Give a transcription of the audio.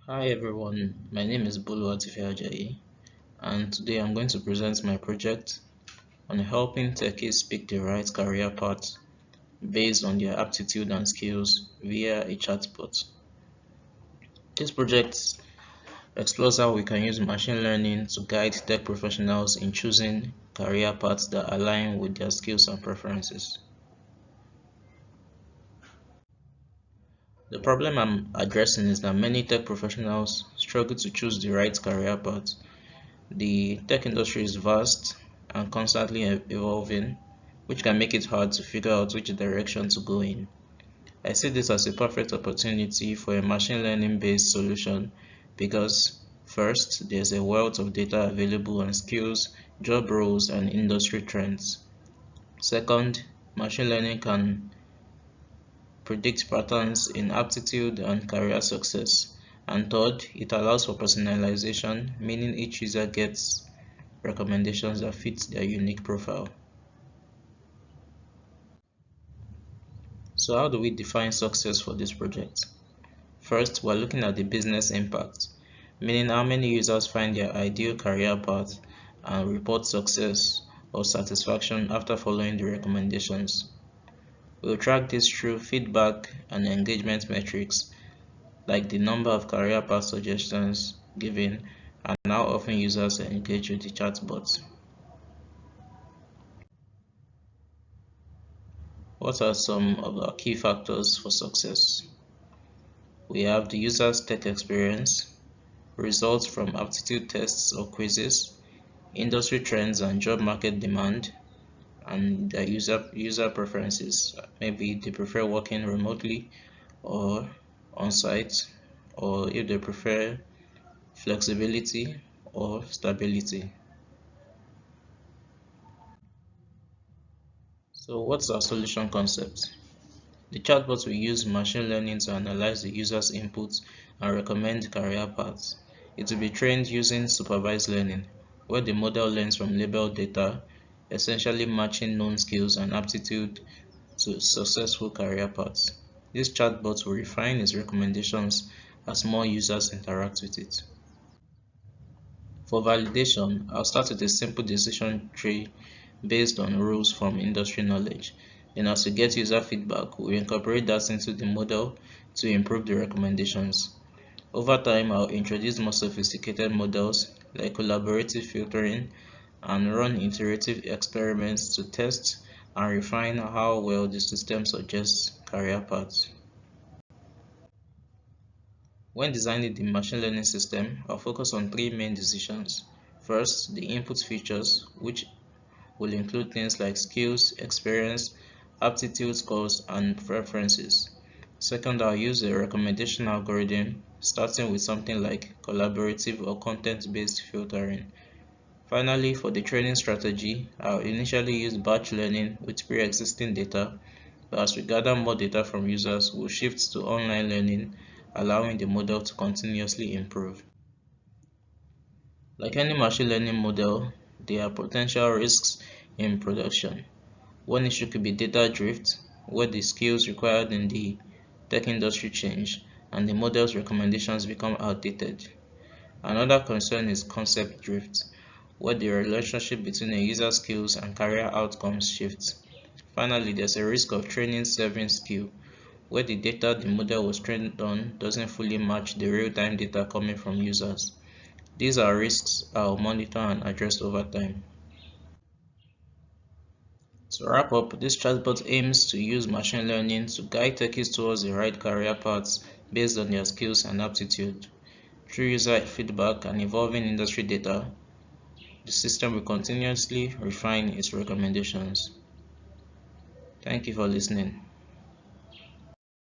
Hi everyone, my name is Bolu Ajayi, and today I'm going to present my project on helping techies pick the right career path based on their aptitude and skills via a chatbot. This project explores how we can use machine learning to guide tech professionals in choosing career paths that align with their skills and preferences. The problem I'm addressing is that many tech professionals struggle to choose the right career path. The tech industry is vast and constantly evolving, which can make it hard to figure out which direction to go in. I see this as a perfect opportunity for a machine learning based solution because, first, there's a wealth of data available on skills, job roles, and industry trends. Second, machine learning can predict patterns in aptitude and career success. And third, it allows for personalization, meaning each user gets recommendations that fit their unique profile. So how do we define success for this project? First, we're looking at the business impact, meaning how many users find their ideal career path and report success or satisfaction after following the recommendations. We'll track this through feedback and engagement metrics like the number of career path suggestions given and how often users engage with the chatbot. What are some of our key factors for success? We have the user's tech experience, results from aptitude tests or quizzes, industry trends and job market demand, and their user preferences. Maybe they prefer working remotely or on site, or if they prefer flexibility or stability. So what's our solution concept? The chatbot will use machine learning to analyze the user's inputs and recommend career paths. It will be trained using supervised learning, where the model learns from labeled data, essentially matching known skills and aptitude to successful career paths. This chatbot will refine its recommendations as more users interact with it. For validation, I'll start with a simple decision tree based on rules from industry knowledge. Then as we get user feedback, we incorporate that into the model to improve the recommendations. Over time, I'll introduce more sophisticated models like collaborative filtering and run iterative experiments to test and refine how well the system suggests career paths. When designing the machine learning system, I'll focus on three main decisions. First, the input features, which will include things like skills, experience, aptitude scores, and preferences. Second, I'll use a recommendation algorithm, starting with something like collaborative or content-based filtering. Finally, for the training strategy, I'll initially use batch learning with pre-existing data, but as we gather more data from users, we'll shift to online learning, allowing the model to continuously improve. Like any machine learning model, there are potential risks in production. One issue could be data drift, where the skills required in the tech industry change and the model's recommendations become outdated. Another concern is concept drift, where the relationship between a user's skills and career outcomes shifts. Finally, there's a risk of training serving skill, where the data the model was trained on doesn't fully match the real-time data coming from users. These are risks I'll monitor and address over time. To wrap up, this chatbot aims to use machine learning to guide techies towards the right career paths based on their skills and aptitude. Through user feedback and evolving industry data, the system will continuously refine its recommendations. Thank you for listening.